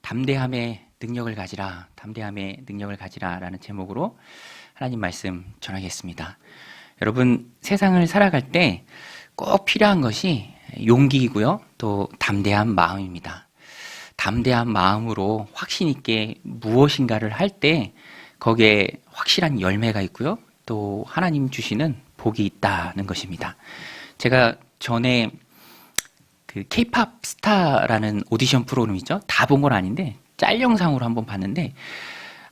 담대함의 능력을 가지라, 담대함의 능력을 가지라 라는 제목으로 하나님 말씀 전하겠습니다. 여러분, 세상을 살아갈 때 꼭 필요한 것이 용기이고요, 또 담대한 마음입니다. 담대한 마음으로 확신 있게 무엇인가를 할 때 거기에 확실한 열매가 있고요, 또 하나님 주시는 복이 있다는 것입니다. 제가 전에 그 K-팝 스타라는 오디션 프로그램이죠. 다 본 건 아닌데 짤 영상으로 한번 봤는데,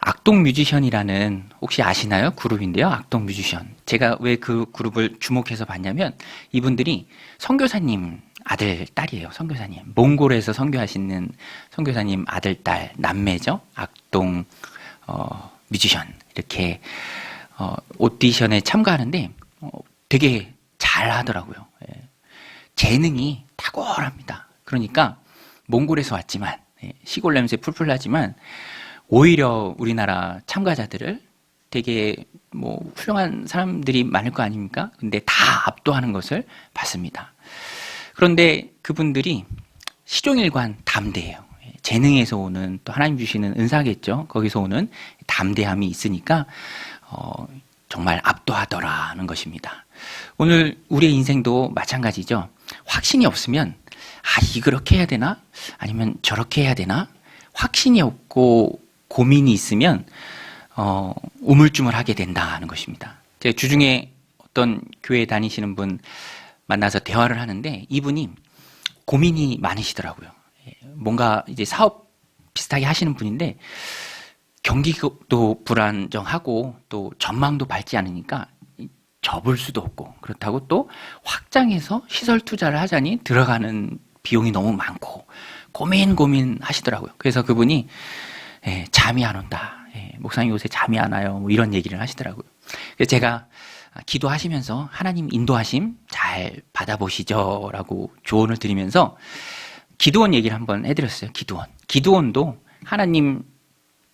악동 뮤지션이라는, 혹시 아시나요? 그룹인데요. 악동 뮤지션. 제가 왜 그 그룹을 주목해서 봤냐면 이분들이 선교사님 아들, 딸이에요. 선교사님. 몽골에서 선교하시는 선교사님 아들, 딸, 남매죠. 악동 뮤지션. 이렇게 오디션에 참가하는데 되게 잘 하더라고요. 재능이 탁월합니다. 그러니까 몽골에서 왔지만, 시골 냄새 풀풀 나지만 오히려 우리나라 참가자들을 되게 훌륭한 사람들이 많을 거 아닙니까? 근데 다 압도하는 것을 봤습니다. 그런데 그분들이 시종일관 담대해요. 재능에서 오는, 또 하나님 주시는 은사겠죠. 거기서 오는 담대함이 있으니까 정말 압도하더라는 것입니다. 오늘 우리의 인생도 마찬가지죠. 확신이 없으면 이렇게 해야 되나? 아니면 저렇게 해야 되나? 확신이 없고 고민이 있으면 우물쭈물하게 된다는 것입니다. 제가 주중에 어떤 교회 다니시는 분 만나서 대화를 하는데 이분이 고민이 많으시더라고요. 뭔가 이제 사업 비슷하게 하시는 분인데 경기도 불안정하고 또 전망도 밝지 않으니까 접을 수도 없고, 그렇다고 또 확장해서 시설 투자를 하자니 들어가는 비용이 너무 많고 고민 하시더라고요. 그래서 그분이 잠이 안 온다. 목사님 요새 잠이 안 와요. 이런 얘기를 하시더라고요. 그래서 제가 기도하시면서 하나님 인도하심 잘 받아보시죠 라고 조언을 드리면서 기드온 얘기를 한번 해드렸어요. 기드온도 하나님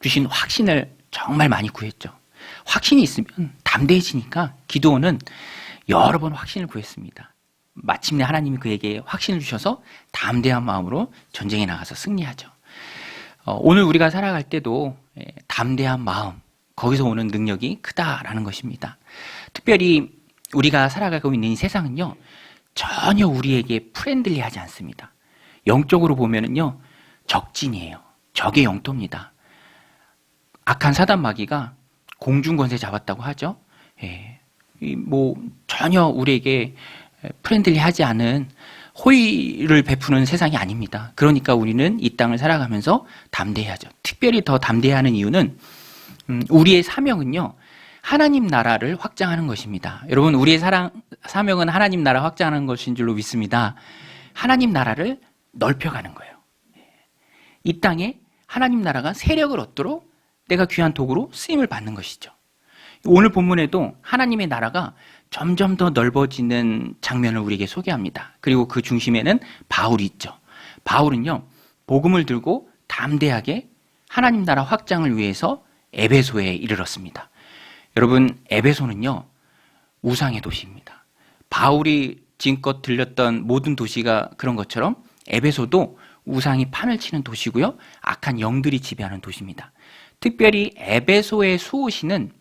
주신 확신을 정말 많이 구했죠. 확신이 있으면 담대해지니까 기드온은 여러 번 확신을 구했습니다. 마침내 하나님이 그에게 확신을 주셔서 담대한 마음으로 전쟁에 나가서 승리하죠. 오늘 우리가 살아갈 때도 담대한 마음, 거기서 오는 능력이 크다라는 것입니다. 특별히 우리가 살아가고 있는 이 세상은요, 전혀 우리에게 프렌들리하지 않습니다. 영적으로 보면은요, 적진이에요. 적의 영토입니다. 악한 사단 마귀가 공중권세 잡았다고 하죠. 전혀 우리에게 프렌들리하지 않은 호의를 베푸는 세상이 아닙니다. 그러니까 우리는 이 땅을 살아가면서 담대해야죠. 특별히 더 담대해하는 이유는 우리의 사명은요, 하나님 나라를 확장하는 것입니다. 여러분, 우리의 사명은 하나님 나라 확장하는 것인 줄로 믿습니다. 하나님 나라를 넓혀가는 거예요. 이 땅에 하나님 나라가 세력을 얻도록 내가 귀한 도구로 쓰임을 받는 것이죠. 오늘 본문에도 하나님의 나라가 점점 더 넓어지는 장면을 우리에게 소개합니다. 그리고 그 중심에는 바울이 있죠. 바울은요, 복음을 들고 담대하게 하나님 나라 확장을 위해서 에베소에 이르렀습니다. 여러분, 에베소는요, 우상의 도시입니다. 바울이 지금껏 들렸던 모든 도시가 그런 것처럼 에베소도 우상이 판을 치는 도시고요, 악한 영들이 지배하는 도시입니다. 특별히 에베소의 수호신은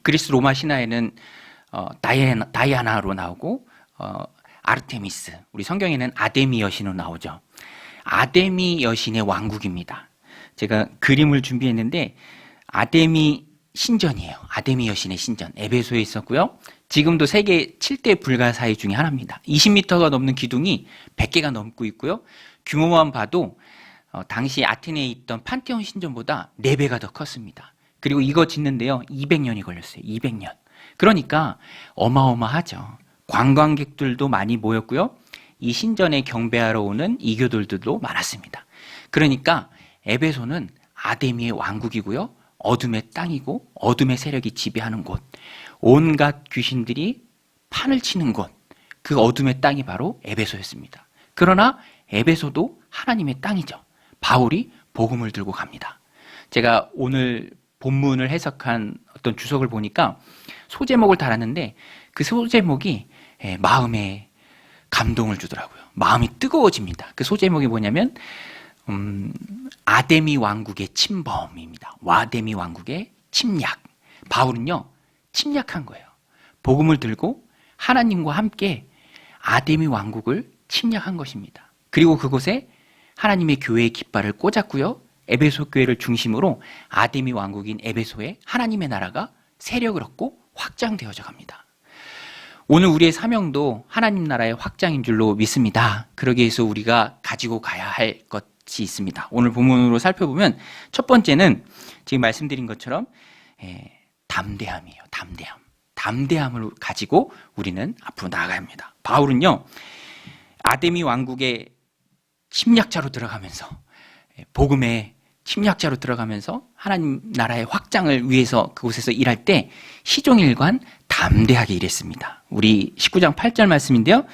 그리스 로마 신화에는 다이아나로 나오고 아르테미스, 우리 성경에는 아데미 여신으로 나오죠. 아데미 여신의 왕국입니다. 제가 그림을 준비했는데 아데미 신전이에요. 아데미 여신의 신전, 에베소에 있었고요. 지금도 세계 7대 불가사의 중에 하나입니다. 20m가 넘는 기둥이 100개가 넘고 있고요. 규모만 봐도 당시 아테네에 있던 판테온 신전보다 4배가 더 컸습니다. 그리고 이거 짓는데요, 200년이 걸렸어요. 200년. 그러니까 어마어마하죠. 관광객들도 많이 모였고요. 이 신전에 경배하러 오는 이교도들도 많았습니다. 그러니까 에베소는 아데미의 왕국이고요, 어둠의 땅이고 어둠의 세력이 지배하는 곳, 온갖 귀신들이 판을 치는 곳, 그 어둠의 땅이 바로 에베소였습니다. 그러나 에베소도 하나님의 땅이죠. 바울이 복음을 들고 갑니다. 제가 오늘 본문을 해석한 어떤 주석을 보니까 소제목을 달았는데 그 소제목이 마음에 감동을 주더라고요. 마음이 뜨거워집니다. 그 소제목이 뭐냐면 아데미 왕국의 침범입니다. 와데미 왕국의 침략. 바울은요, 침략한 거예요. 복음을 들고 하나님과 함께 아데미 왕국을 침략한 것입니다. 그리고 그곳에 하나님의 교회의 깃발을 꽂았고요. 에베소 교회를 중심으로 아데미 왕국인 에베소에 하나님의 나라가 세력을 얻고 확장되어져 갑니다. 오늘 우리의 사명도 하나님 나라의 확장인 줄로 믿습니다. 그러기 위해서 우리가 가지고 가야 할 것이 있습니다. 오늘 본문으로 살펴보면 첫 번째는 지금 말씀드린 것처럼 담대함이에요. 담대함을 가지고 우리는 앞으로 나아가야 합니다. 바울은요, 아데미 왕국의 침략자로 들어가면서, 복음의 침략자로 들어가면서 하나님 나라의 확장을 위해서 그곳에서 일할 때 시종일관 담대하게 일했습니다. 우리 19장 8절 말씀인데요,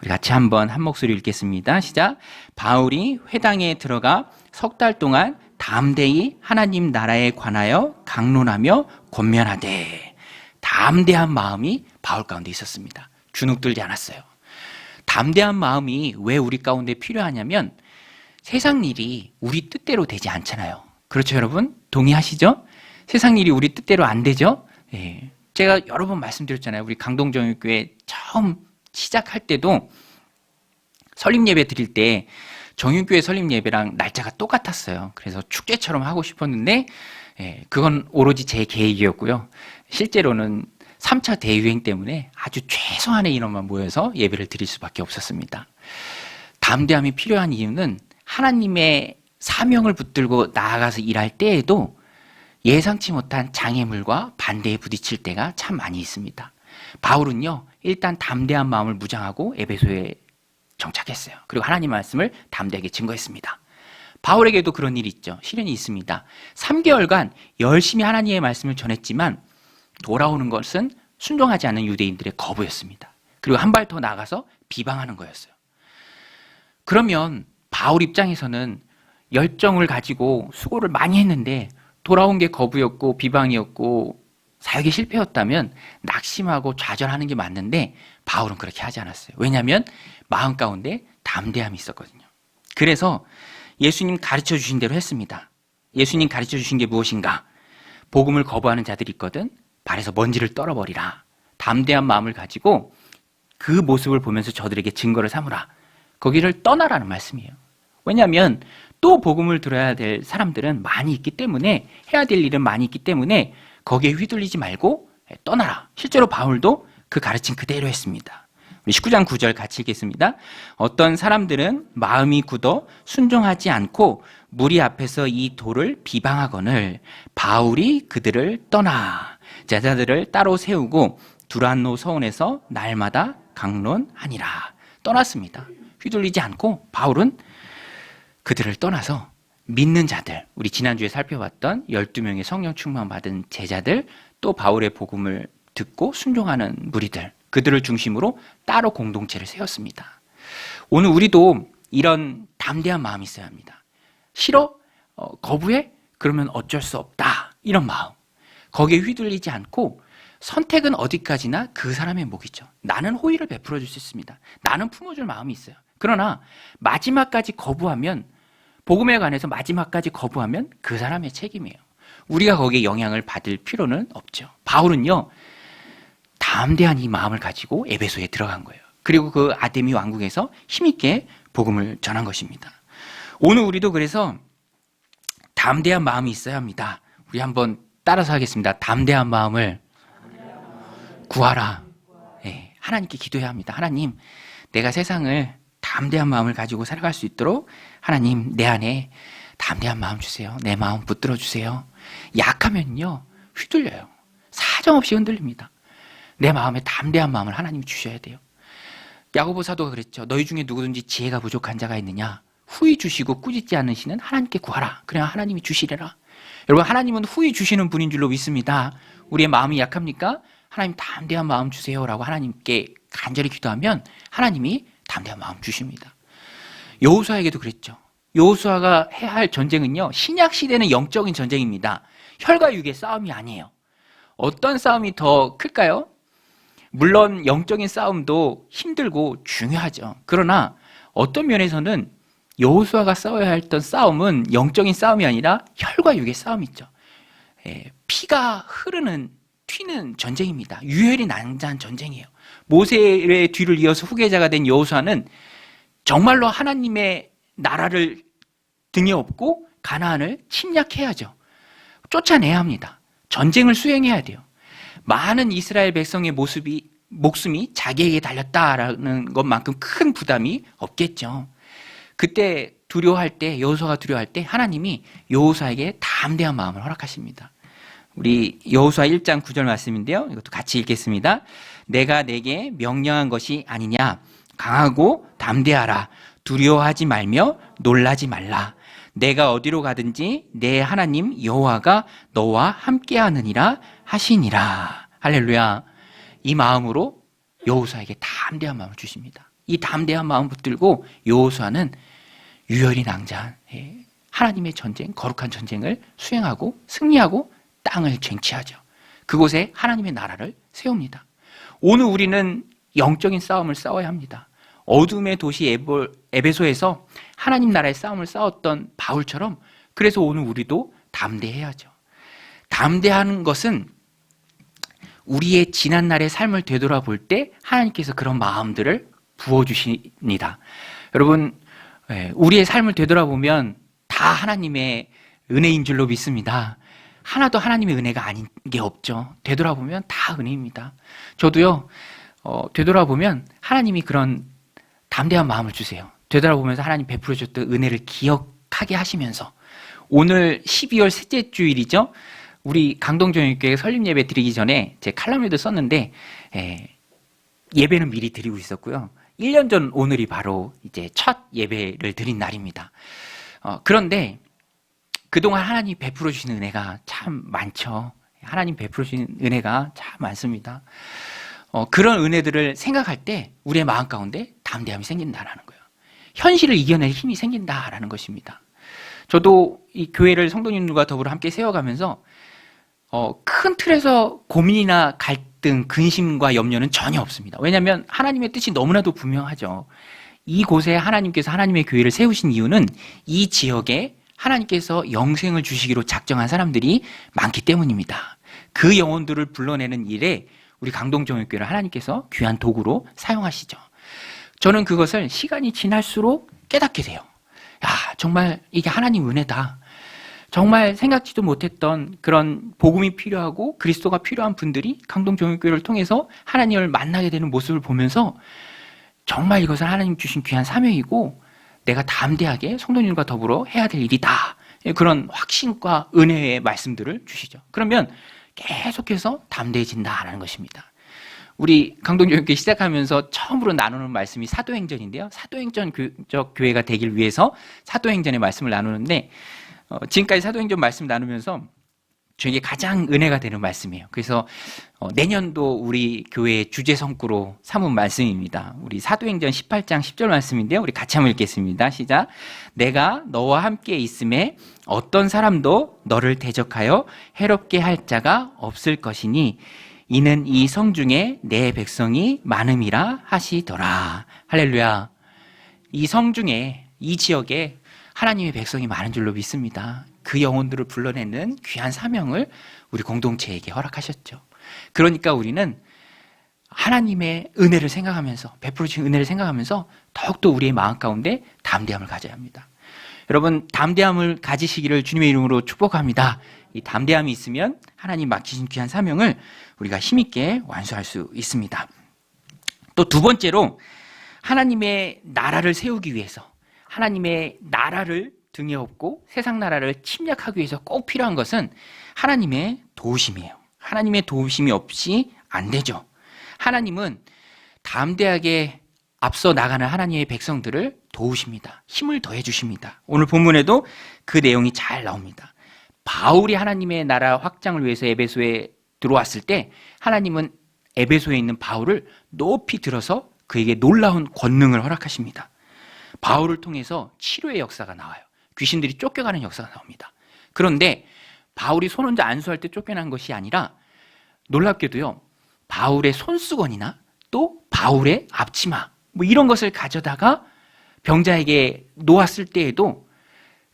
우리 같이 한번 한 목소리 읽겠습니다. 시작. 바울이 회당에 들어가 석 달 동안 담대히 하나님 나라에 관하여 강론하며 권면하되. 담대한 마음이 바울 가운데 있었습니다. 주눅들지 않았어요. 담대한 마음이 왜 우리 가운데 필요하냐면 세상 일이 우리 뜻대로 되지 않잖아요. 그렇죠, 여러분? 동의하시죠? 세상 일이 우리 뜻대로 안 되죠? 예. 제가 여러 번 말씀드렸잖아요. 우리 강동정육교회 처음 시작할 때도 설립예배 드릴 때 정육교회 설립예배랑 날짜가 똑같았어요. 그래서 축제처럼 하고 싶었는데 그건 오로지 제 계획이었고요. 실제로는 3차 대유행 때문에 아주 최소한의 인원만 모여서 예배를 드릴 수밖에 없었습니다. 담대함이 필요한 이유는 하나님의 사명을 붙들고 나아가서 일할 때에도 예상치 못한 장애물과 반대에 부딪힐 때가 참 많이 있습니다. 바울은요, 일단 담대한 마음을 무장하고 에베소에 정착했어요. 그리고 하나님 말씀을 담대하게 증거했습니다. 바울에게도 그런 일이 있죠. 시련이 있습니다. 3개월간 열심히 하나님의 말씀을 전했지만 돌아오는 것은 순종하지 않는 유대인들의 거부였습니다. 그리고 한 발 더 나가서 비방하는 거였어요. 그러면 바울 입장에서는 열정을 가지고 수고를 많이 했는데 돌아온 게 거부였고 비방이었고 사역이 실패였다면 낙심하고 좌절하는 게 맞는데 바울은 그렇게 하지 않았어요. 왜냐하면 마음 가운데 담대함이 있었거든요. 그래서 예수님 가르쳐 주신 대로 했습니다. 예수님 가르쳐 주신 게 무엇인가? 복음을 거부하는 자들이 있거든. 발에서 먼지를 떨어버리라. 담대한 마음을 가지고 그 모습을 보면서 저들에게 증거를 삼으라. 거기를 떠나라는 말씀이에요. 왜냐하면 또 복음을 들어야 될 사람들은 많이 있기 때문에, 해야 될 일은 많이 있기 때문에 거기에 휘둘리지 말고 떠나라. 실제로 바울도 그 가르침 그대로 했습니다. 우리 19장 9절 같이 읽겠습니다. 어떤 사람들은 마음이 굳어 순종하지 않고 무리 앞에서 이 도를 비방하거늘 바울이 그들을 떠나 제자들을 따로 세우고 두란노 서원에서 날마다 강론하니라. 떠났습니다. 휘둘리지 않고 바울은 그들을 떠나서 믿는 자들, 우리 지난주에 살펴봤던 12명의 성령 충만 받은 제자들, 또 바울의 복음을 듣고 순종하는 무리들, 그들을 중심으로 따로 공동체를 세웠습니다. 오늘 우리도 이런 담대한 마음이 있어야 합니다. 싫어? 거부해? 그러면 어쩔 수 없다. 이런 마음. 거기에 휘둘리지 않고 선택은 어디까지나 그 사람의 몫이죠. 나는 호의를 베풀어 줄 수 있습니다. 나는 품어줄 마음이 있어요. 그러나 마지막까지 거부하면, 복음에 관해서 마지막까지 거부하면 그 사람의 책임이에요. 우리가 거기에 영향을 받을 필요는 없죠. 바울은요, 담대한 이 마음을 가지고 에베소에 들어간 거예요. 그리고 그 아데미 왕국에서 힘있게 복음을 전한 것입니다. 오늘 우리도 그래서 담대한 마음이 있어야 합니다. 우리 한번 따라서 하겠습니다. 담대한 마음을 구하라. 네, 하나님께 기도해야 합니다. 하나님, 내가 세상을 담대한 마음을 가지고 살아갈 수 있도록 하나님, 내 안에 담대한 마음 주세요. 내 마음 붙들어 주세요. 약하면요, 휘둘려요. 사정없이 흔들립니다. 내 마음에 담대한 마음을 하나님이 주셔야 돼요. 야고보 사도가 그랬죠. 너희 중에 누구든지 지혜가 부족한 자가 있느냐? 후히 주시고 꾸짖지 않으시는 하나님께 구하라. 그래야 하나님이 주시리라. 여러분, 하나님은 후히 주시는 분인 줄로 믿습니다. 우리의 마음이 약합니까? 하나님 담대한 마음 주세요라고 하나님께 간절히 기도하면 하나님이 담대한 마음 주십니다. 여호수아에게도 그랬죠. 여호수아가 해야 할 전쟁은요, 신약 시대는 영적인 전쟁입니다. 혈과 육의 싸움이 아니에요. 어떤 싸움이 더 클까요? 물론 영적인 싸움도 힘들고 중요하죠. 그러나 어떤 면에서는 여호수아가 싸워야 했던 싸움은 영적인 싸움이 아니라 혈과 육의 싸움이죠. 피가 흐르는 튀는 전쟁입니다. 유혈이 낭자한 전쟁이에요. 모세의 뒤를 이어서 후계자가 된 여호수아는 정말로 하나님의 나라를 등에 업고 가나안을 침략해야죠. 쫓아내야 합니다. 전쟁을 수행해야 돼요. 많은 이스라엘 백성의 목숨이 자기에게 달렸다라는 것만큼 큰 부담이 없겠죠. 그때 두려워할 때, 여호수아가 두려워할 때 하나님이 여호수아에게 담대한 마음을 허락하십니다. 우리 여호수아 1장 9절 말씀인데요. 이것도 같이 읽겠습니다. 내가 내게 명령한 것이 아니냐. 강하고 담대하라. 두려워하지 말며 놀라지 말라. 내가 어디로 가든지 내 하나님 여호와가 너와 함께하느니라 하시니라. 할렐루야. 이 마음으로 여호수아에게 담대한 마음을 주십니다. 이 담대한 마음 붙들고 여호수아는 유혈이 낭자한 하나님의 전쟁, 거룩한 전쟁을 수행하고 승리하고 땅을 쟁취하죠. 그곳에 하나님의 나라를 세웁니다. 오늘 우리는 영적인 싸움을 싸워야 합니다. 어둠의 도시 에베소에서 하나님 나라의 싸움을 싸웠던 바울처럼 그래서 오늘 우리도 담대해야죠. 담대하는 것은 우리의 지난날의 삶을 되돌아볼 때 하나님께서 그런 마음들을 부어주십니다. 여러분, 우리의 삶을 되돌아보면 다 하나님의 은혜인 줄로 믿습니다. 하나도 하나님의 은혜가 아닌 게 없죠. 되돌아보면 다 은혜입니다. 저도요, 되돌아보면 하나님이 그런 담대한 마음을 주세요. 되돌아보면서 하나님 베풀어 주셨던 은혜를 기억하게 하시면서 오늘 12월 셋째 주일이죠. 우리 강동정육교회 설립 예배 드리기 전에 제 칼럼에도 썼는데 예배는 미리 드리고 있었고요. 1년 전 오늘이 바로 이제 첫 예배를 드린 날입니다. 그런데 그동안 하나님 베풀어 주시는 은혜가 참 많죠. 하나님 베풀어 주시는 은혜가 참 많습니다. 그런 은혜들을 생각할 때 우리의 마음 가운데 담대함이 생긴다라는 거예요. 현실을 이겨낼 힘이 생긴다라는 것입니다. 저도 이 교회를 성도님들과 더불어 함께 세워가면서 큰 틀에서 고민이나 갈등, 근심과 염려는 전혀 없습니다. 왜냐하면 하나님의 뜻이 너무나도 분명하죠. 이곳에 하나님께서 하나님의 교회를 세우신 이유는 이 지역에 하나님께서 영생을 주시기로 작정한 사람들이 많기 때문입니다. 그 영혼들을 불러내는 일에 우리 강동정육교회를 하나님께서 귀한 도구로 사용하시죠. 저는 그것을 시간이 지날수록 깨닫게 돼요. 야, 정말 이게 하나님 은혜다. 정말 생각지도 못했던 그런 복음이 필요하고 그리스도가 필요한 분들이 강동정육교회를 통해서 하나님을 만나게 되는 모습을 보면서 정말 이것은 하나님 주신 귀한 사명이고 내가 담대하게 성도님과 더불어 해야 될 일이다. 그런 확신과 은혜의 말씀들을 주시죠. 그러면 계속해서 담대해진다라는 것입니다. 우리 강동정육교회 시작하면서 처음으로 나누는 말씀이 사도행전인데요. 사도행전적 교회가 되길 위해서 사도행전의 말씀을 나누는데 지금까지 사도행전 말씀 나누면서 저에게 가장 은혜가 되는 말씀이에요. 그래서 내년도 우리 교회의 주제 성구로 삼은 말씀입니다. 우리 사도행전 18장 10절 말씀인데요. 우리 같이 한번 읽겠습니다. 시작. 내가 너와 함께 있음에 어떤 사람도 너를 대적하여 해롭게 할 자가 없을 것이니 이는 이 성중에 내 백성이 많음이라 하시더라. 할렐루야. 이 성중에, 이 지역에 하나님의 백성이 많은 줄로 믿습니다. 그 영혼들을 불러내는 귀한 사명을 우리 공동체에게 허락하셨죠. 그러니까 우리는 하나님의 은혜를 생각하면서, 베풀어 주신 은혜를 생각하면서 더욱더 우리의 마음 가운데 담대함을 가져야 합니다. 여러분, 담대함을 가지시기를 주님의 이름으로 축복합니다. 이 담대함이 있으면 하나님 맡기신 귀한 사명을 우리가 힘있게 완수할 수 있습니다. 또 두 번째로 하나님의 나라를 세우기 위해서 하나님의 나라를 등에 업고 세상 나라를 침략하기 위해서 꼭 필요한 것은 하나님의 도우심이에요. 하나님의 도우심이 없이 안 되죠. 하나님은 담대하게 앞서 나가는 하나님의 백성들을 도우십니다. 힘을 더해 주십니다. 오늘 본문에도 그 내용이 잘 나옵니다. 바울이 하나님의 나라 확장을 위해서 에베소에 들어왔을 때 하나님은 에베소에 있는 바울을 높이 들어서 그에게 놀라운 권능을 허락하십니다. 바울을 통해서 치료의 역사가 나와요. 귀신들이 쫓겨가는 역사가 나옵니다. 그런데 바울이 손 혼자 안수할 때 쫓겨난 것이 아니라 놀랍게도요, 바울의 손수건이나 또 바울의 앞치마 이런 것을 가져다가 병자에게 놓았을 때에도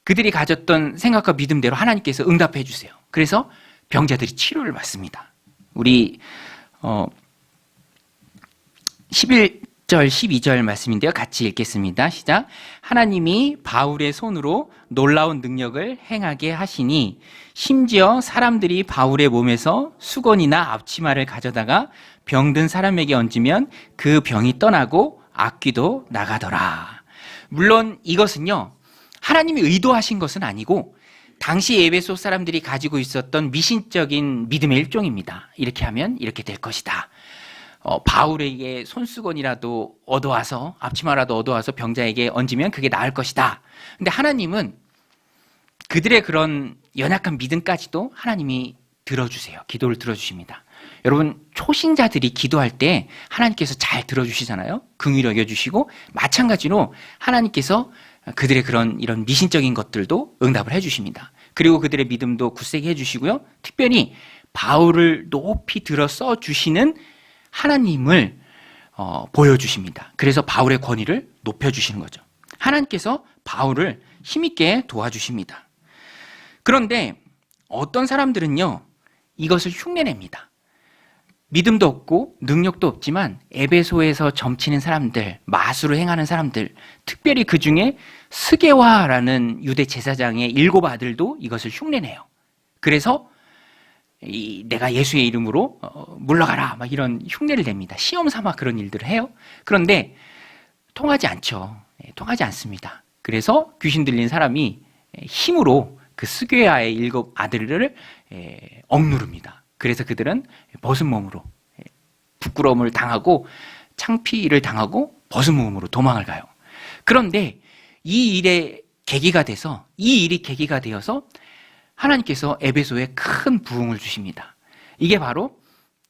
그들이 가졌던 생각과 믿음대로 하나님께서 응답해 주세요. 그래서 병자들이 치료를 받습니다. 우리 11절 12절 말씀인데요. 같이 읽겠습니다. 시작. 하나님이 바울의 손으로 놀라운 능력을 행하게 하시니 심지어 사람들이 바울의 몸에서 수건이나 앞치마를 가져다가 병든 사람에게 얹으면 그 병이 떠나고 악귀도 나가더라. 물론 이것은요, 하나님이 의도하신 것은 아니고 당시 에베소 사람들이 가지고 있었던 미신적인 믿음의 일종입니다. 이렇게 하면 이렇게 될 것이다. 바울에게 손수건이라도 얻어와서, 앞치마라도 얻어와서 병자에게 얹으면 그게 나을 것이다. 근데 하나님은 그들의 그런 연약한 믿음까지도 하나님이 들어주세요. 기도를 들어주십니다. 여러분, 초신자들이 기도할 때 하나님께서 잘 들어주시잖아요. 긍휼히 여겨주시고, 마찬가지로 하나님께서 그들의 그런 이런 미신적인 것들도 응답을 해주십니다. 그리고 그들의 믿음도 굳세게 해주시고요. 특별히 바울을 높이 들어 써주시는 하나님을 보여주십니다. 그래서 바울의 권위를 높여주시는 거죠. 하나님께서 바울을 힘있게 도와주십니다. 그런데 어떤 사람들은요, 이것을 흉내냅니다. 믿음도 없고 능력도 없지만 에베소에서 점치는 사람들, 마술을 행하는 사람들, 특별히 그 중에 스게와라는 유대 제사장의 7 아들도 이것을 흉내내요. 그래서 내가 예수의 이름으로 물러가라, 막 이런 흉내를 냅니다. 시험 삼아 그런 일들을 해요. 그런데 통하지 않죠. 통하지 않습니다. 그래서 귀신 들린 사람이 힘으로 그 스게와의 7 아들을 억누릅니다. 그래서 그들은 벗은 몸으로 부끄러움을 당하고 창피를 당하고 벗은 몸으로 도망을 가요. 그런데 이 일이 계기가 되어서 하나님께서 에베소에 큰 부흥을 주십니다. 이게 바로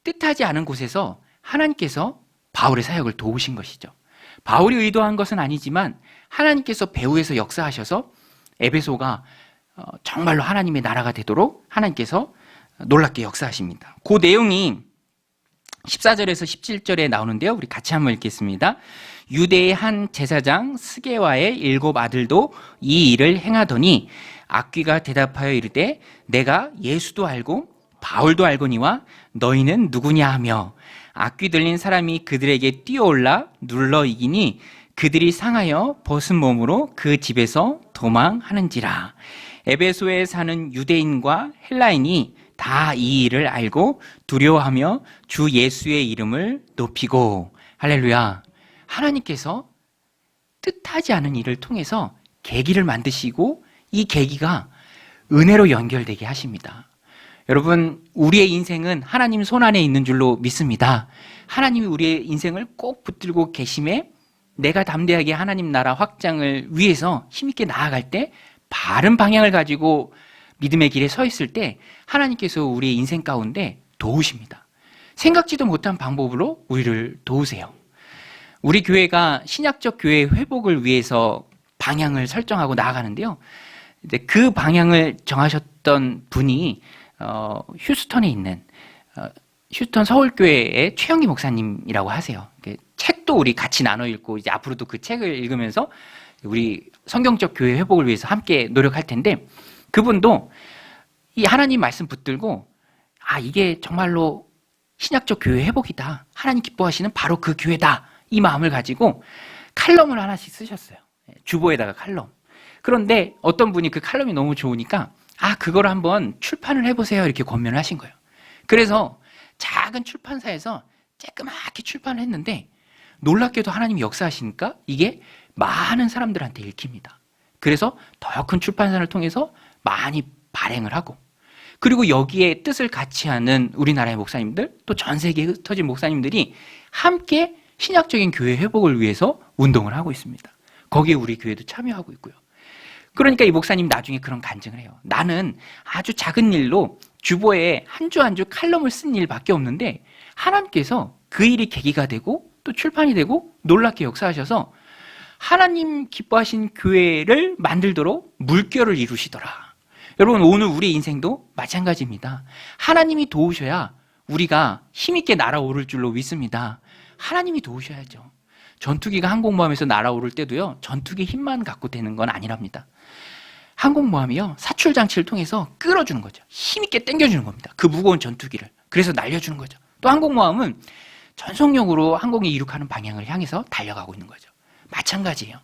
뜻하지 않은 곳에서 하나님께서 바울의 사역을 도우신 것이죠. 바울이 의도한 것은 아니지만 하나님께서 배후에서 역사하셔서 에베소가 정말로 하나님의 나라가 되도록 하나님께서 놀랍게 역사하십니다. 그 내용이 14절에서 17절에 나오는데요. 우리 같이 한번 읽겠습니다. 유대의 한 제사장 스게와의 7 아들도 이 일을 행하더니 악귀가 대답하여 이르되 내가 예수도 알고 바울도 알거니와 너희는 누구냐 하며 악귀 들린 사람이 그들에게 뛰어올라 눌러 이기니 그들이 상하여 벗은 몸으로 그 집에서 도망하는지라. 에베소에 사는 유대인과 헬라인이 다 이 일을 알고 두려워하며 주 예수의 이름을 높이고. 할렐루야. 하나님께서 뜻하지 않은 일을 통해서 계기를 만드시고 이 계기가 은혜로 연결되게 하십니다. 여러분, 우리의 인생은 하나님 손안에 있는 줄로 믿습니다. 하나님이 우리의 인생을 꼭 붙들고 계심에 내가 담대하게 하나님 나라 확장을 위해서 힘있게 나아갈 때 바른 방향을 가지고 믿음의 길에 서 있을 때 하나님께서 우리의 인생 가운데 도우십니다. 생각지도 못한 방법으로 우리를 도우세요. 우리 교회가 신약적 교회의 회복을 위해서 방향을 설정하고 나아가는데요. 그 방향을 정하셨던 분이 휴스턴에 있는 휴스턴 서울교회의 최영기 목사님이라고 하세요. 책도 우리 같이 나눠 읽고 이제 앞으로도 그 책을 읽으면서 우리 성경적 교회 회복을 위해서 함께 노력할 텐데, 그분도 이 하나님 말씀 붙들고 이게 정말로 신약적 교회 회복이다, 하나님 기뻐하시는 바로 그 교회다, 이 마음을 가지고 칼럼을 하나씩 쓰셨어요. 주보에다가 칼럼. 그런데 어떤 분이 그 칼럼이 너무 좋으니까 그걸 한번 출판을 해보세요, 이렇게 권면을 하신 거예요. 그래서 작은 출판사에서 쬐끄맣게 출판을 했는데 놀랍게도 하나님이 역사하시니까 이게 많은 사람들한테 읽힙니다. 그래서 더 큰 출판사를 통해서 많이 발행을 하고, 그리고 여기에 뜻을 같이 하는 우리나라의 목사님들, 또 전 세계에 흩어진 목사님들이 함께 신약적인 교회 회복을 위해서 운동을 하고 있습니다. 거기에 우리 교회도 참여하고 있고요. 그러니까 이 목사님 나중에 그런 간증을 해요. 나는 아주 작은 일로 주보에 한 주 한 주 칼럼을 쓴 일밖에 없는데 하나님께서 그 일이 계기가 되고 또 출판이 되고 놀랍게 역사하셔서 하나님 기뻐하신 교회를 만들도록 물결을 이루시더라. 여러분, 오늘 우리 인생도 마찬가지입니다. 하나님이 도우셔야 우리가 힘있게 날아오를 줄로 믿습니다. 하나님이 도우셔야죠. 전투기가 항공모함에서 날아오를 때도요, 전투기 힘만 갖고 되는 건 아니랍니다. 항공모함이요, 사출장치를 통해서 끌어주는 거죠. 힘있게 당겨주는 겁니다. 그 무거운 전투기를. 그래서 날려주는 거죠. 또 항공모함은 전속력으로 항공이 이륙하는 방향을 향해서 달려가고 있는 거죠. 마찬가지예요.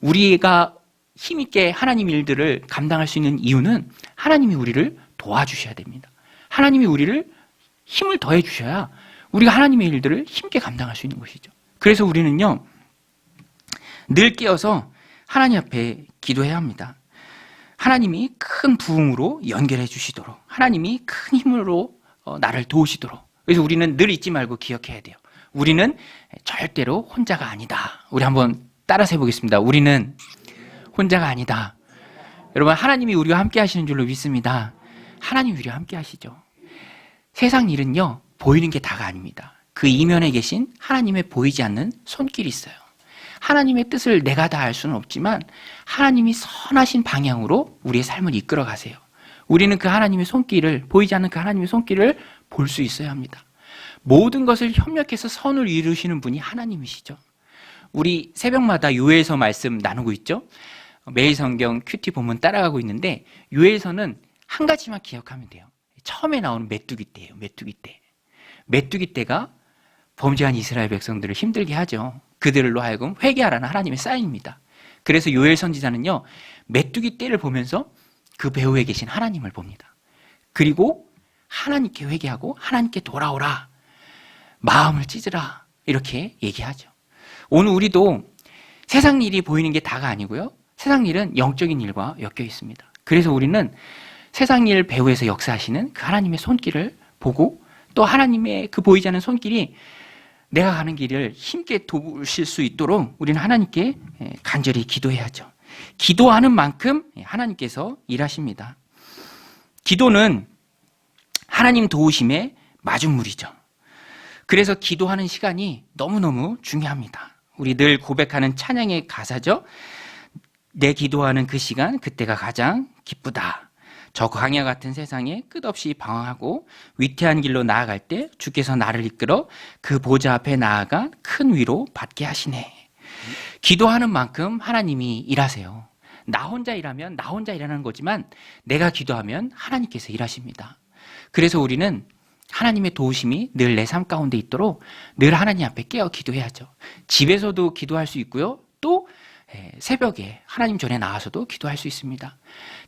우리가 힘있게 하나님 일들을 감당할 수 있는 이유는 하나님이 우리를 도와주셔야 됩니다. 하나님이 우리를 힘을 더해 주셔야 우리가 하나님의 일들을 힘있게 감당할 수 있는 것이죠. 그래서 우리는요, 늘 깨어서 하나님 앞에 기도해야 합니다. 하나님이 큰 부흥으로 연결해 주시도록, 하나님이 큰 힘으로 나를 도우시도록. 그래서 우리는 늘 잊지 말고 기억해야 돼요. 우리는 절대로 혼자가 아니다. 우리 한번 따라서 해보겠습니다. 우리는 혼자가 아니다. 여러분, 하나님이 우리와 함께 하시는 줄로 믿습니다. 하나님이 우리와 함께 하시죠. 세상 일은요, 보이는 게 다가 아닙니다. 그 이면에 계신 하나님의 보이지 않는 손길이 있어요. 하나님의 뜻을 내가 다 알 수는 없지만 하나님이 선하신 방향으로 우리의 삶을 이끌어 가세요. 우리는 그 하나님의 손길을, 보이지 않는 그 하나님의 손길을 볼 수 있어야 합니다. 모든 것을 협력해서 선을 이루시는 분이 하나님이시죠. 우리 새벽마다 요엘서 말씀 나누고 있죠. 매일 성경 큐티 본문 따라가고 있는데 요엘서는 한 가지만 기억하면 돼요. 처음에 나오는 메뚜기 떼예요. 메뚜기 떼. 메뚜기 떼가 범죄한 이스라엘 백성들을 힘들게 하죠. 그들로 하여금 회개하라는 하나님의 사인입니다. 그래서 요엘 선지자는요, 메뚜기 떼를 보면서 그 배후에 계신 하나님을 봅니다. 그리고 하나님께 회개하고 하나님께 돌아오라, 마음을 찢으라, 이렇게 얘기하죠. 오늘 우리도 세상 일이 보이는 게 다가 아니고요, 세상 일은 영적인 일과 엮여 있습니다. 그래서 우리는 세상 일 배후에서 역사하시는 그 하나님의 손길을 보고, 또 하나님의 그 보이지 않는 손길이 내가 가는 길을 힘께 도우실 수 있도록 우리는 하나님께 간절히 기도해야죠. 기도하는 만큼 하나님께서 일하십니다. 기도는 하나님 도우심의 마중물이죠. 그래서 기도하는 시간이 너무너무 중요합니다. 우리 늘 고백하는 찬양의 가사죠. 내 기도하는 그 시간, 그때가 가장 기쁘다. 저 광야 같은 세상에 끝없이 방황하고 위태한 길로 나아갈 때 주께서 나를 이끌어 그 보좌 앞에 나아가 큰 위로 받게 하시네. 기도하는 만큼 하나님이 일하세요. 나 혼자 일하면 나 혼자 일하는 거지만 내가 기도하면 하나님께서 일하십니다. 그래서 우리는 하나님의 도우심이 늘 내 삶 가운데 있도록 늘 하나님 앞에 깨어 기도해야죠. 집에서도 기도할 수 있고요, 또 새벽에 하나님 전에 나와서도 기도할 수 있습니다.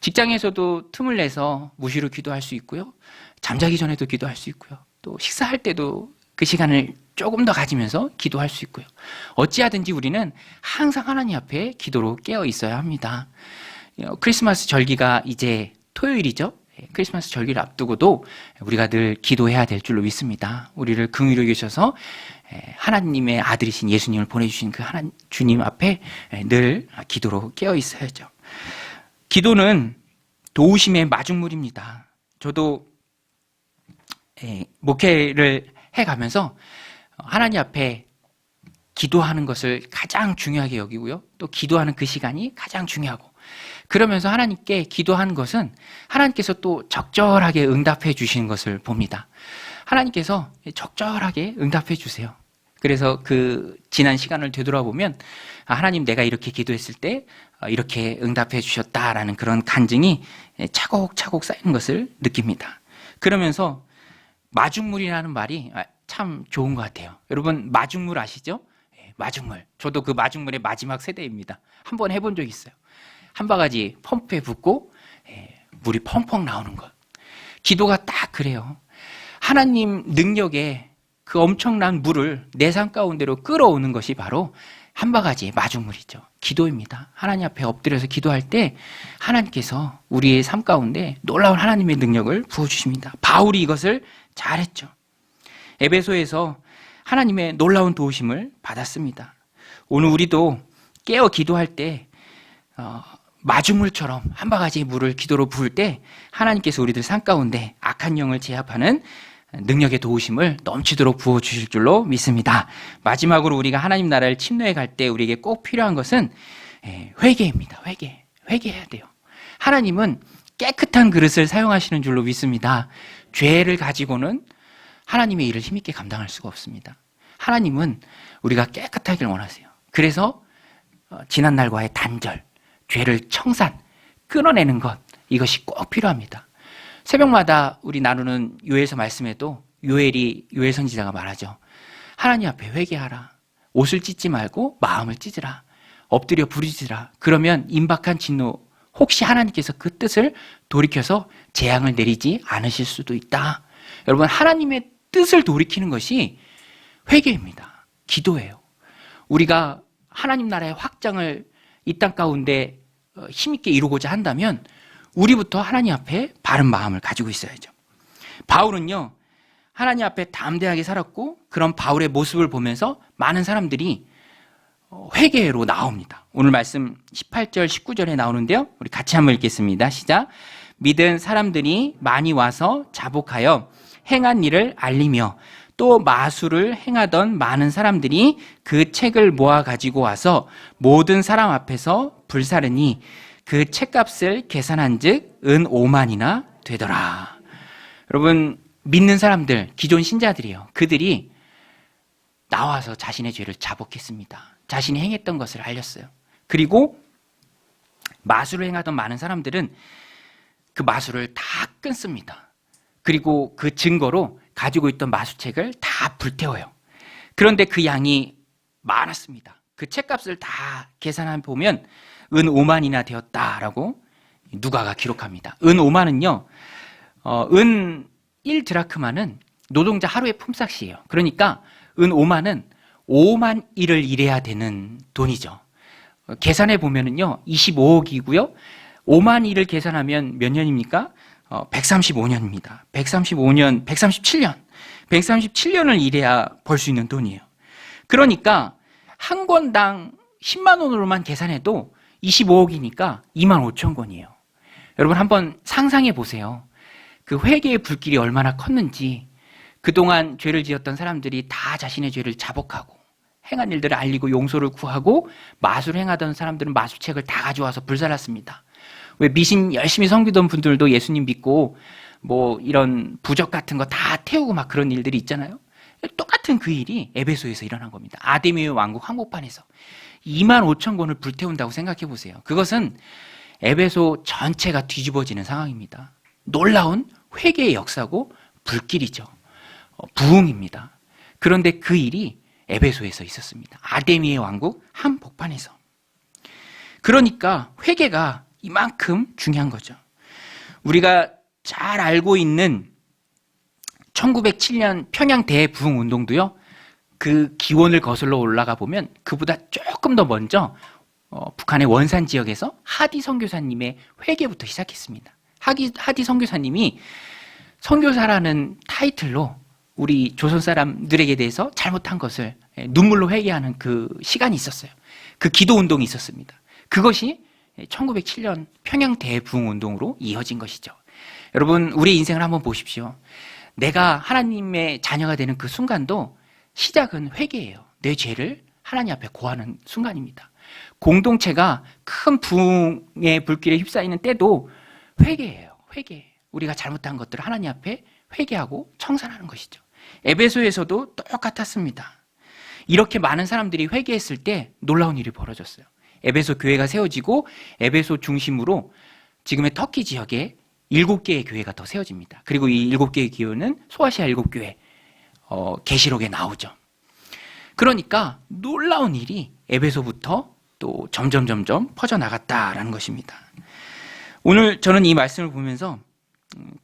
직장에서도 틈을 내서 무시로 기도할 수 있고요, 잠자기 전에도 기도할 수 있고요, 또 식사할 때도 그 시간을 조금 더 가지면서 기도할 수 있고요. 어찌하든지 우리는 항상 하나님 앞에 기도로 깨어 있어야 합니다. 크리스마스 절기가 이제 토요일이죠. 크리스마스 절기를 앞두고도 우리가 늘 기도해야 될 줄로 믿습니다. 우리를 긍휼히 여기셔서 하나님의 아들이신 예수님을 보내주신 그 주님 앞에 늘 기도로 깨어 있어야죠. 기도는 도우심의 마중물입니다. 저도 목회를 해가면서 하나님 앞에 기도하는 것을 가장 중요하게 여기고요, 또 기도하는 그 시간이 가장 중요하고, 그러면서 하나님께 기도한 것은 하나님께서 또 적절하게 응답해 주시는 것을 봅니다. 하나님께서 적절하게 응답해 주세요. 그래서 그 지난 시간을 되돌아보면 하나님, 내가 이렇게 기도했을 때 이렇게 응답해 주셨다라는 그런 간증이 차곡차곡 쌓이는 것을 느낍니다. 그러면서 마중물이라는 말이 참 좋은 것 같아요. 여러분, 마중물 아시죠? 마중물. 저도 그 마중물의 마지막 세대입니다. 한번 해본 적 있어요. 한 바가지 펌프에 붓고 물이 펑펑 나오는 것. 기도가 딱 그래요. 하나님 능력에 그 엄청난 물을 내 삶 가운데로 끌어오는 것이 바로 한 바가지의 마중물이죠. 기도입니다. 하나님 앞에 엎드려서 기도할 때 하나님께서 우리의 삶 가운데 놀라운 하나님의 능력을 부어주십니다. 바울이 이것을 잘했죠. 에베소에서 하나님의 놀라운 도우심을 받았습니다. 오늘 우리도 깨어 기도할 때 마중물처럼 한 바가지의 물을 기도로 부을 때 하나님께서 우리들 삶 가운데 악한 영을 제압하는 능력의 도우심을 넘치도록 부어주실 줄로 믿습니다. 마지막으로 우리가 하나님 나라를 침노해 갈 때 우리에게 꼭 필요한 것은 회개입니다. 회개해야 돼요. 하나님은 깨끗한 그릇을 사용하시는 줄로 믿습니다. 죄를 가지고는 하나님의 일을 힘있게 감당할 수가 없습니다. 하나님은 우리가 깨끗하길 원하세요. 그래서 지난 날과의 단절, 죄를 청산, 끊어내는 것, 이것이 꼭 필요합니다. 새벽마다 우리 나누는 요엘서 말씀에도 요엘 선지자가 말하죠. 하나님 앞에 회개하라. 옷을 찢지 말고 마음을 찢으라. 엎드려 부르짖으라. 그러면 임박한 진노, 혹시 하나님께서 그 뜻을 돌이켜서 재앙을 내리지 않으실 수도 있다. 여러분, 하나님의 뜻을 돌이키는 것이 회개입니다. 기도예요. 우리가 하나님 나라의 확장을 이 땅 가운데 힘있게 이루고자 한다면 우리부터 하나님 앞에 바른 마음을 가지고 있어야죠. 바울은요, 하나님 앞에 담대하게 살았고 그런 바울의 모습을 보면서 많은 사람들이 회개로 나옵니다. 오늘 말씀 18절, 19절에 나오는데요. 우리 같이 한번 읽겠습니다. 시작. 믿은 사람들이 많이 와서 자복하여 행한 일을 알리며 또 마술을 행하던 많은 사람들이 그 책을 모아 가지고 와서 모든 사람 앞에서 불사르니 그 책값을 계산한 즉 은 5만이나 되더라. 여러분, 믿는 사람들, 기존 신자들이요. 그들이 나와서 자신의 죄를 자복했습니다. 자신이 행했던 것을 알렸어요. 그리고 마술을 행하던 많은 사람들은 그 마술을 다 끊습니다. 그리고 그 증거로 가지고 있던 마술책을 다 불태워요. 그런데 그 양이 많았습니다. 그 책값을 다 계산해 보면 은 5만이나 되었다라고 누가가 기록합니다. 은 5만은요, 은 1드라크마는 노동자 하루의 품삯이에요. 그러니까 은 5만은 5만 일을 일해야 되는 돈이죠. 계산해 보면은요, 25억이고요. 5만 일을 계산하면 몇 년입니까? 135년입니다. 135년, 137년. 137년을 일해야 벌 수 있는 돈이에요. 그러니까 한 권당 10만 원으로만 계산해도 25억이니까 2만 5천 권이에요. 여러분 한번 상상해 보세요. 그 회개의 불길이 얼마나 컸는지, 그동안 죄를 지었던 사람들이 다 자신의 죄를 자복하고 행한 일들을 알리고 용서를 구하고 마술을 행하던 사람들은 마술책을 다 가져와서 불살랐습니다. 왜 미신 열심히 섬기던 분들도 예수님 믿고 뭐 이런 부적 같은 거 다 태우고 막 그런 일들이 있잖아요. 똑같은 그 일이 에베소에서 일어난 겁니다. 아데미의 왕국 한복판에서 2만 5천 권을 불태운다고 생각해 보세요. 그것은 에베소 전체가 뒤집어지는 상황입니다. 놀라운 회개의 역사고 불길이죠. 부흥입니다. 그런데 그 일이 에베소에서 있었습니다. 아데미의 왕국 한복판에서. 그러니까 회개가 이만큼 중요한 거죠. 우리가 잘 알고 있는 1907년 평양 대부흥운동도요, 그 기원을 거슬러 올라가 보면 그보다 조금 더 먼저 북한의 원산 지역에서 하디 선교사님의 회개부터 시작했습니다. 하디 선교사님이 선교사라는 타이틀로 우리 조선 사람들에게 대해서 잘못한 것을 눈물로 회개하는 그 시간이 있었어요. 그 기도 운동이 있었습니다. 그것이 1907년 평양 대부흥운동으로 이어진 것이죠. 여러분, 우리 인생을 한번 보십시오. 내가 하나님의 자녀가 되는 그 순간도 시작은 회개예요. 내 죄를 하나님 앞에 고하는 순간입니다. 공동체가 큰 부흥의 불길에 휩싸이는 때도 회개예요. 회개. 우리가 잘못한 것들을 하나님 앞에 회개하고 청산하는 것이죠. 에베소에서도 똑같았습니다. 이렇게 많은 사람들이 회개했을 때 놀라운 일이 벌어졌어요. 에베소 교회가 세워지고 에베소 중심으로 지금의 터키 지역에 7개의 교회가 더 세워집니다. 그리고 이 7개의 교회는 소아시아 7교회 계시록에 나오죠. 그러니까 놀라운 일이 에베소부터 또 점점 퍼져나갔다라는 것입니다. 오늘 저는 이 말씀을 보면서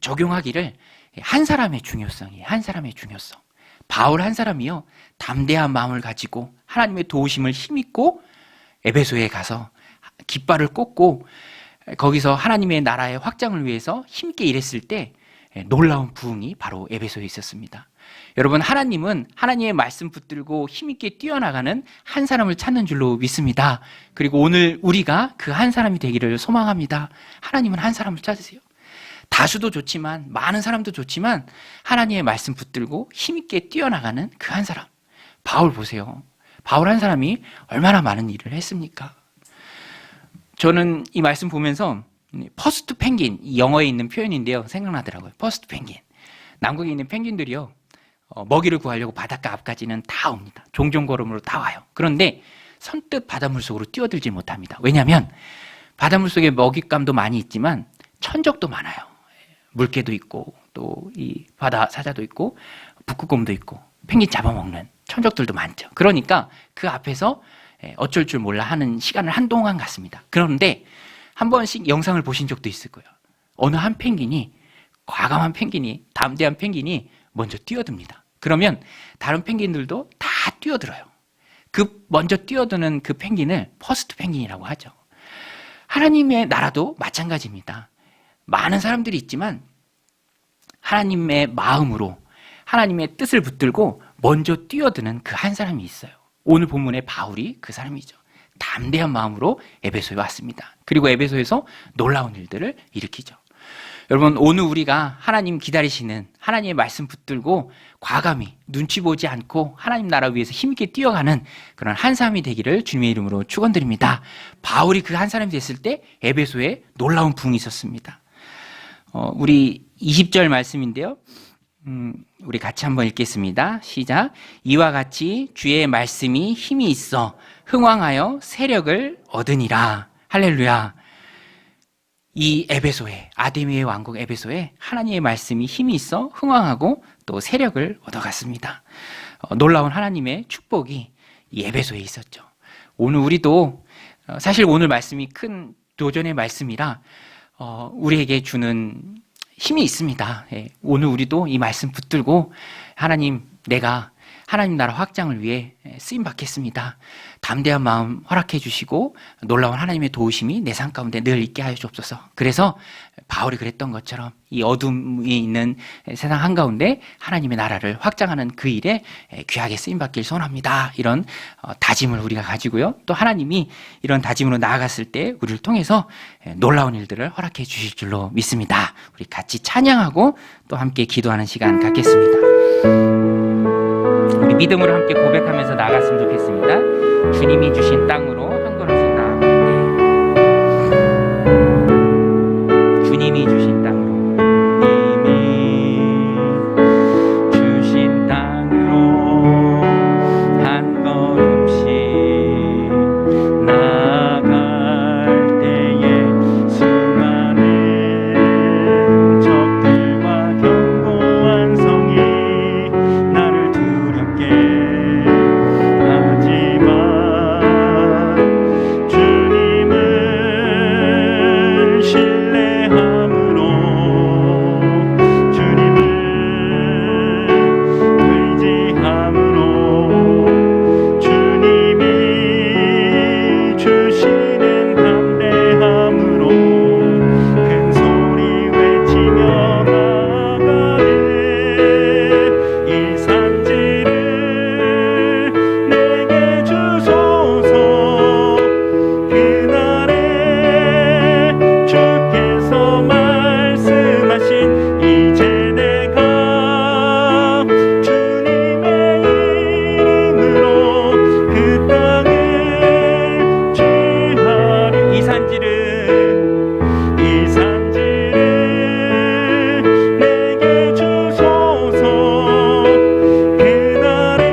적용하기를 한 사람의 중요성이에요. 한 사람의 중요성. 바울 한 사람이요, 담대한 마음을 가지고 하나님의 도우심을 힘입고 에베소에 가서 깃발을 꽂고 거기서 하나님의 나라의 확장을 위해서 힘있게 일했을 때 놀라운 부흥이 바로 에베소에 있었습니다. 여러분, 하나님은 하나님의 말씀 붙들고 힘있게 뛰어나가는 한 사람을 찾는 줄로 믿습니다. 그리고 오늘 우리가 그 한 사람이 되기를 소망합니다. 하나님은 한 사람을 찾으세요. 다수도 좋지만, 많은 사람도 좋지만 하나님의 말씀 붙들고 힘있게 뛰어나가는 그 한 사람. 바울 보세요. 바울 한 사람이 얼마나 많은 일을 했습니까? 저는 이 말씀 보면서 퍼스트 펭귄, 영어에 있는 표현인데요, 생각나더라고요. 퍼스트 펭귄. 남극에 있는 펭귄들이요, 먹이를 구하려고 바닷가 앞까지는 다 옵니다. 종종걸음으로 다 와요. 그런데 선뜻 바닷물 속으로 뛰어들지 못합니다. 왜냐하면 바닷물 속에 먹잇감도 많이 있지만 천적도 많아요. 물개도 있고 또 이 바다 사자도 있고 북극곰도 있고 펭귄 잡아먹는 천적들도 많죠. 그러니까 그 앞에서 어쩔 줄 몰라 하는 시간을 한동안 갔습니다. 그런데 한 번씩 영상을 보신 적도 있을 거예요. 어느 한 펭귄이, 과감한 펭귄이, 담대한 펭귄이 먼저 뛰어듭니다. 그러면 다른 펭귄들도 다 뛰어들어요. 그 먼저 뛰어드는 그 펭귄을 퍼스트 펭귄이라고 하죠. 하나님의 나라도 마찬가지입니다. 많은 사람들이 있지만 하나님의 마음으로 하나님의 뜻을 붙들고 먼저 뛰어드는 그 한 사람이 있어요. 오늘 본문의 바울이 그 사람이죠. 담대한 마음으로 에베소에 왔습니다. 그리고 에베소에서 놀라운 일들을 일으키죠. 여러분, 오늘 우리가 하나님 기다리시는 하나님의 말씀 붙들고 과감히 눈치 보지 않고 하나님 나라 위해서 힘있게 뛰어가는 그런 한 사람이 되기를 주님의 이름으로 축원드립니다. 바울이 그 한 사람이 됐을 때 에베소에 놀라운 부흥이 있었습니다. 우리 20절 말씀인데요. 우리 같이 한번 읽겠습니다. 시작. 이와 같이 주의 말씀이 힘이 있어 흥왕하여 세력을 얻으니라. 할렐루야. 이 에베소에, 아데미의 왕국 에베소에 하나님의 말씀이 힘이 있어 흥왕하고 또 세력을 얻어갔습니다. 놀라운 하나님의 축복이 이 에베소에 있었죠. 오늘 우리도 사실 오늘 말씀이 큰 도전의 말씀이라 우리에게 주는 힘이 있습니다. 오늘 우리도 이 말씀 붙들고 하나님, 내가 하나님 나라 확장을 위해 쓰임 받겠습니다. 담대한 마음 허락해 주시고 놀라운 하나님의 도우심이 내 삶 가운데 늘 있게 하여 주옵소서. 그래서 바울이 그랬던 것처럼 이 어둠이 있는 세상 한가운데 하나님의 나라를 확장하는 그 일에 귀하게 쓰임 받길 소원합니다. 이런 다짐을 우리가 가지고요. 또 하나님이 이런 다짐으로 나아갔을 때 우리를 통해서 놀라운 일들을 허락해 주실 줄로 믿습니다. 우리 같이 찬양하고 또 함께 기도하는 시간 갖겠습니다. 우리 믿음으로 함께 고백하면서 나아갔으면 좋겠습니다. 주님이 주신 땅으로 한 걸음씩 나아갈 때 주님이 주신 땅으로 주님이 주신 땅으로 한 걸음씩 나아갈 때에 수많은 적들과 견고한 성이 나를 두렵게 하지만 주님을 신뢰함으로 주님을 의지함으로 주님이 주시는 담대함으로 큰 소리 외치며 나가네. 이 산지를 내게 주소서. 그날에 주께서 말씀하신 이제 내가 주님의 이름으로 그 땅을 취하리. 이 산지를 내게 주소서. 그날에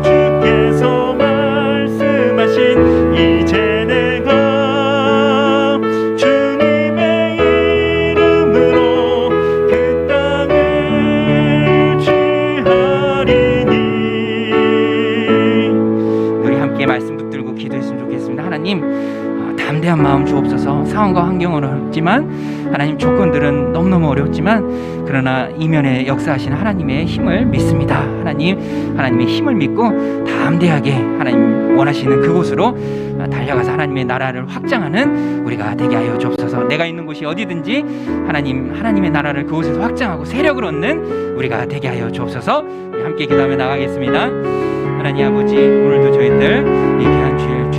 주께서 말씀하신 이제 내가 주님의 이름으로 그 땅을 취하리니. 우리 함께 말씀 붙들고 기도했으면 좋겠습니다. 하나님, 담대한 마음 주옵소서. 상황과 환경은 어렵지만 하나님, 조건들은 너무너무 어렵지만 그러나 이면에 역사하시는 하나님의 힘을 믿습니다. 하나님의 힘을 믿고 담대하게 하나님 원하시는 그곳으로 달려가서 하나님의 나라를 확장하는 우리가 되게 하여 주옵소서. 내가 있는 곳이 어디든지 하나님의 나라를 그곳에서 확장하고 세력을 얻는 우리가 되게 하여 주옵소서. 우리 함께 기도하며 나가겠습니다. 하나님 아버지, 오늘도 저희들 이